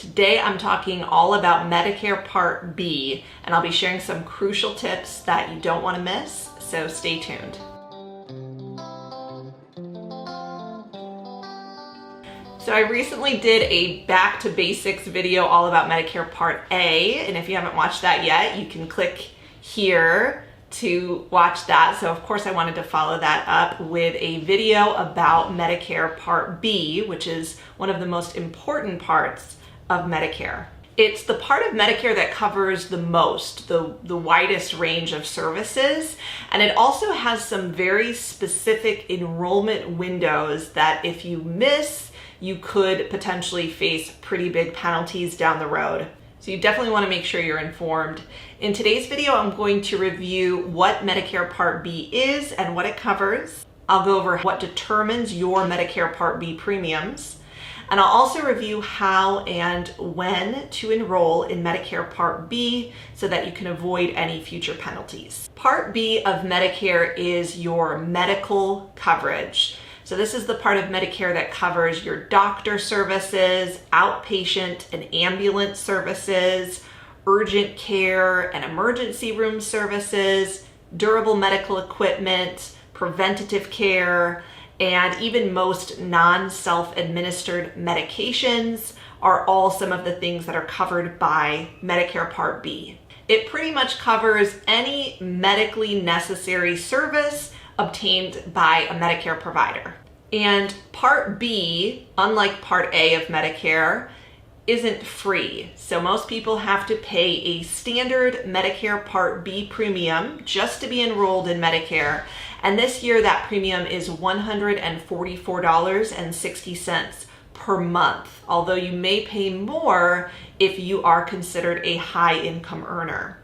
Today I'm talking all about Medicare Part B, and I'll be sharing some crucial tips that you don't want to miss, so stay tuned. So I recently did a back to basics video all about Medicare Part A, and if you haven't watched that yet, you can click here to watch that. So of course I wanted to follow that up with a video about Medicare Part B, which is one of the most important parts of Medicare. It's the part of Medicare that covers the most, the widest range of services, and it also has some very specific enrollment windows that if you miss, you could potentially face pretty big penalties down the road. So you definitely want to make sure you're informed. In today's video, I'm going to review what Medicare Part B is and what it covers. I'll go over what determines your Medicare Part B premiums. And I'll also review how and when to enroll in Medicare Part B so that you can avoid any future penalties. Part B of Medicare is your medical coverage. So this is the part of Medicare that covers your doctor services, outpatient and ambulance services, urgent care and emergency room services, durable medical equipment, preventative care, and even most non-self-administered medications are all some of the things that are covered by Medicare Part B. It pretty much covers any medically necessary service obtained by a Medicare provider. And Part B, unlike Part A of Medicare, isn't free. So most people have to pay a standard Medicare Part B premium just to be enrolled in Medicare. And this year that premium is $144.60 per month, although you may pay more if you are considered a high income earner.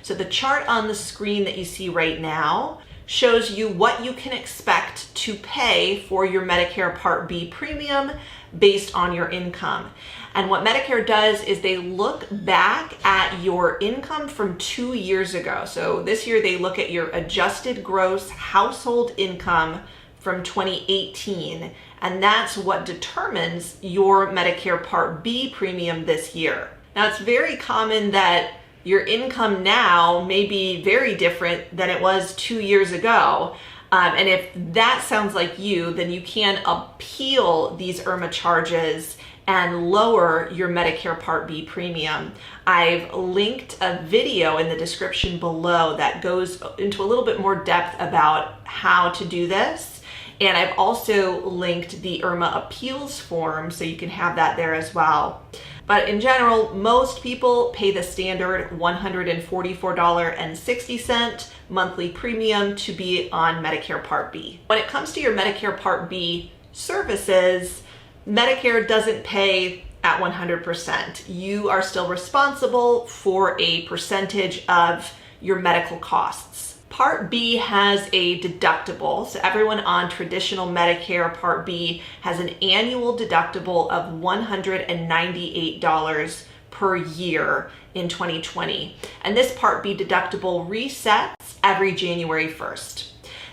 So the chart on the screen that you see right now shows you what you can expect to pay for your Medicare Part B premium based on your income. And what Medicare does is they look back at your income from 2 years ago. So this year they look at your adjusted gross household income from 2018, and that's what determines your Medicare Part B premium this year. Now it's very common that your income now may be very different than it was 2 years ago. And if that sounds like you, then you can appeal these IRMAA charges and lower your Medicare Part B premium. I've linked a video in the description below that goes into a little bit more depth about how to do this. And I've also linked the IRMAA appeals form so you can have that there as well. But in general, most people pay the standard $144.60 monthly premium to be on Medicare Part B. When it comes to your Medicare Part B services, Medicare doesn't pay at 100%. You are still responsible for a percentage of your medical costs. Part B has a deductible, so everyone on traditional Medicare Part B has an annual deductible of $198 per year in 2020. And this Part B deductible resets every January 1st.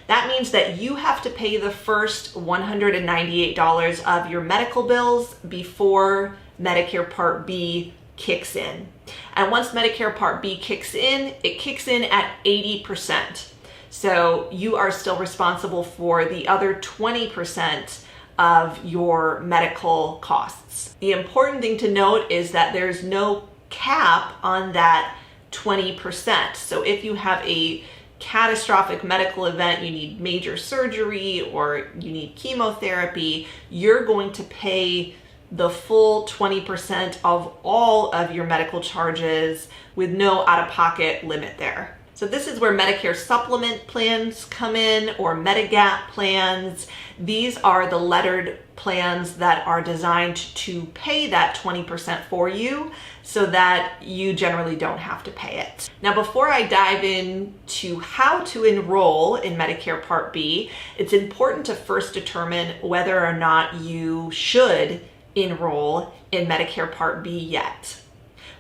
That means that you have to pay the first $198 of your medical bills before Medicare Part B kicks in. And once Medicare Part B kicks in, it kicks in at 80%. So you are still responsible for the other 20% of your medical costs. The important thing to note is that there's no cap on that 20%. So if you have a catastrophic medical event, you need major surgery or you need chemotherapy, you're going to pay the full 20% of all of your medical charges with no out-of-pocket limit there. So this is where Medicare supplement plans come in, or Medigap plans. These are the lettered plans that are designed to pay that 20% for you so that you generally don't have to pay it. Now, before I dive into how to enroll in Medicare Part B, it's important to first determine whether or not you should enroll in Medicare Part B yet.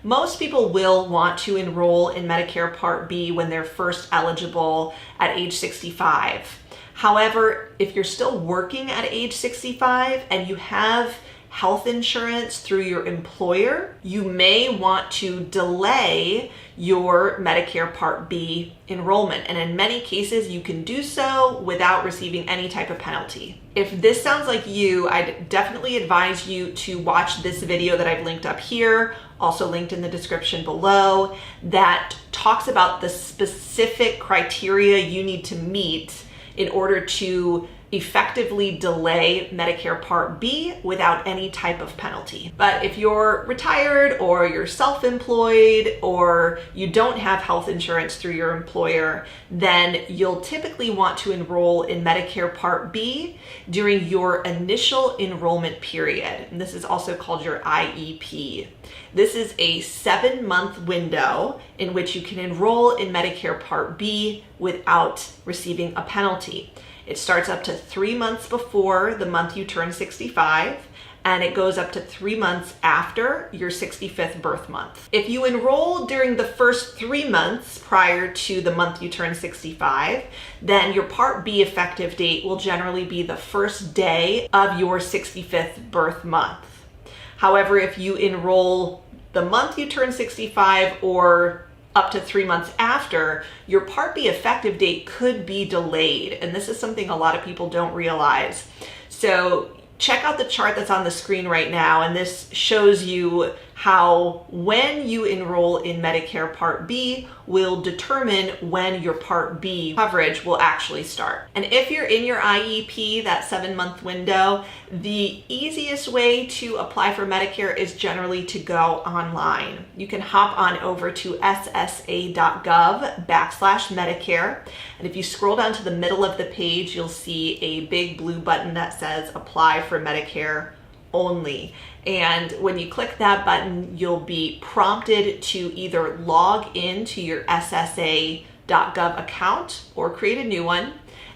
Most people will want to enroll in Medicare Part B when they're first eligible at age 65. However, if you're still working at age 65 and you have health insurance through your employer, you may want to delay your Medicare Part B enrollment. And in many cases, you can do so without receiving any type of penalty. If this sounds like you, I'd definitely advise you to watch this video that I've linked up here, also linked in the description below, that talks about the specific criteria you need to meet in order to effectively delay Medicare Part B without any type of penalty. But if you're retired or you're self-employed or you don't have health insurance through your employer, then you'll typically want to enroll in Medicare Part B during your initial enrollment period. And this is also called your IEP. This is a 7-month window in which you can enroll in Medicare Part B without receiving a penalty. It starts up to 3 months before the month you turn 65, and it goes up to 3 months after your 65th birth month. If you enroll during the first 3 months prior to the month you turn 65, then your Part B effective date will generally be the first day of your 65th birth month. However, if you enroll the month you turn 65 or up to 3 months after, your Part B effective date could be delayed. And this is something a lot of people don't realize. So check out the chart that's on the screen right now. And this shows you how when you enroll in Medicare Part B will determine when your Part B coverage will actually start. And if you're in your IEP, that 7-month window, the easiest way to apply for Medicare is generally to go online. You can hop on over to ssa.gov/Medicare. And if you scroll down to the middle of the page, you'll see a big blue button that says Apply for Medicare Only. And when you click that button, you'll be prompted to either log into your ssa.gov account or create a new one.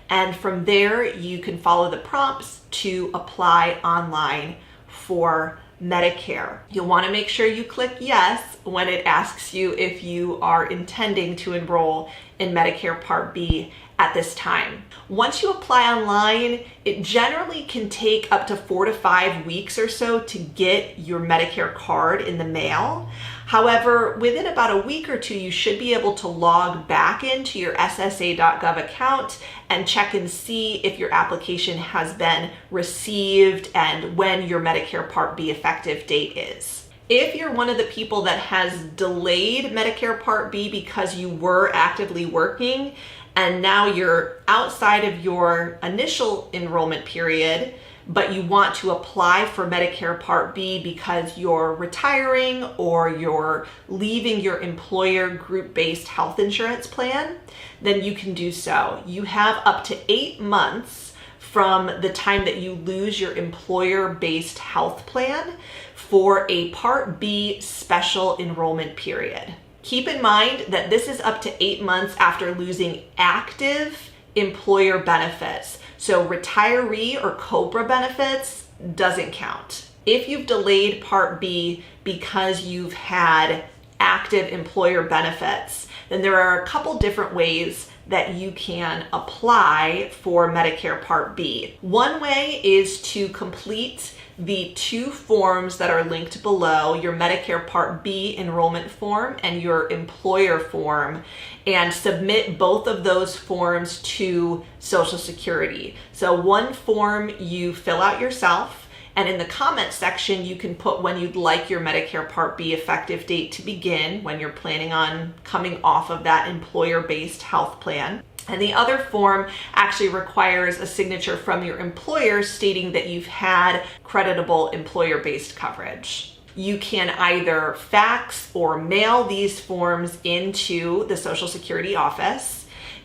And from there, you can follow the prompts to apply online for Medicare. You'll want to make sure you click yes when it asks you if you are intending to enroll in Medicare Part B at this time. Once you apply online, it generally can take up to 4 to 5 weeks or so to get your Medicare card in the mail. However, within about a week or two, you should be able to log back into your ssa.gov account and check and see if your application has been received and when your Medicare Part B effective date is. If you're one of the people that has delayed Medicare Part B because you were actively working and now you're outside of your initial enrollment period, but you want to apply for Medicare Part B because you're retiring or you're leaving your employer group-based health insurance plan, then you can do so. You have up to 8 months from the time that you lose your employer-based health plan for a Part B special enrollment period. Keep in mind that this is up to 8 months after losing active employer benefits. So retiree or COBRA benefits doesn't count. If you've delayed Part B because you've had active employer benefits, then there are a couple different ways that you can apply for Medicare Part B. One way is to complete the 2 forms that are linked below, your Medicare Part B enrollment form and your employer form, and submit both of those forms to Social Security. So one form you fill out yourself, and in the comment section, you can put when you'd like your Medicare Part B effective date to begin, when you're planning on coming off of that employer-based health plan. And the other form actually requires a signature from your employer stating that you've had creditable employer-based coverage. You can either fax or mail these forms into the Social Security office.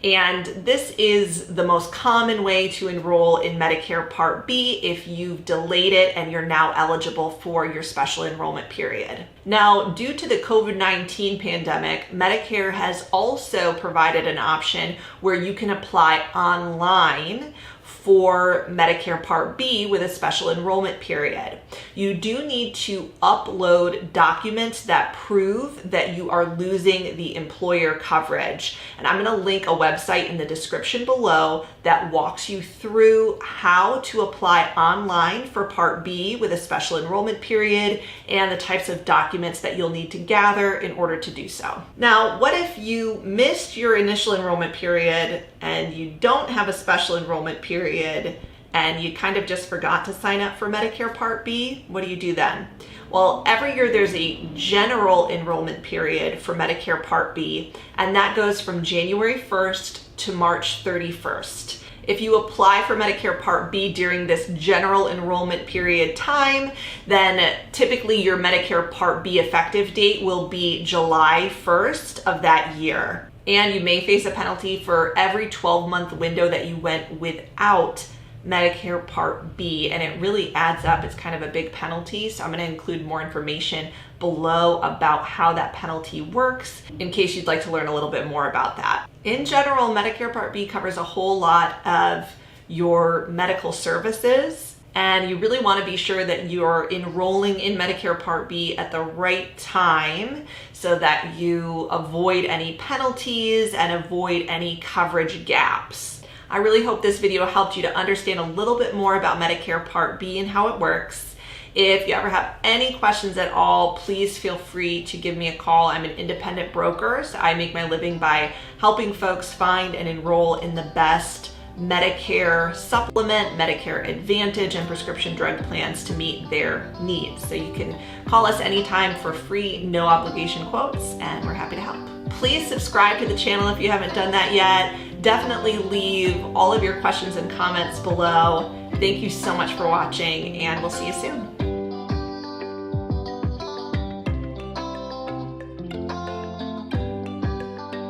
And this is the most common way to enroll in Medicare Part B if you've delayed it and you're now eligible for your special enrollment period. Now, due to the COVID-19 pandemic, Medicare has also provided an option where you can apply online for Medicare Part B with a special enrollment period. You do need to upload documents that prove that you are losing the employer coverage. And I'm going to link a website in the description below that walks you through how to apply online for Part B with a special enrollment period and the types of documents that you'll need to gather in order to do so. Now, what if you missed your initial enrollment period and you don't have a special enrollment period and you kind of just forgot to sign up for Medicare Part B? What do you do then? Well, every year there's a general enrollment period for Medicare Part B, and that goes from January 1st to March 31st. If you apply for Medicare Part B during this general enrollment period time, then typically your Medicare Part B effective date will be July 1st of that year. And you may face a penalty for every 12-month window that you went without Medicare Part B, and it really adds up. It's kind of a big penalty, so I'm going to include more information below about how that penalty works in case you'd like to learn a little bit more about that. In general, Medicare Part B covers a whole lot of your medical services, and you really want to be sure that you're enrolling in Medicare Part B at the right time so that you avoid any penalties and avoid any coverage gaps. I really hope this video helped you to understand a little bit more about Medicare Part B and how it works. If you ever have any questions at all, please feel free to give me a call. I'm an independent broker, so I make my living by helping folks find and enroll in the best Medicare supplement, Medicare Advantage, and prescription drug plans to meet their needs. So you can call us anytime for free, no obligation quotes, and we're happy to help. Please subscribe to the channel if you haven't done that yet. Definitely leave all of your questions and comments below. Thank you so much for watching, and we'll see you soon.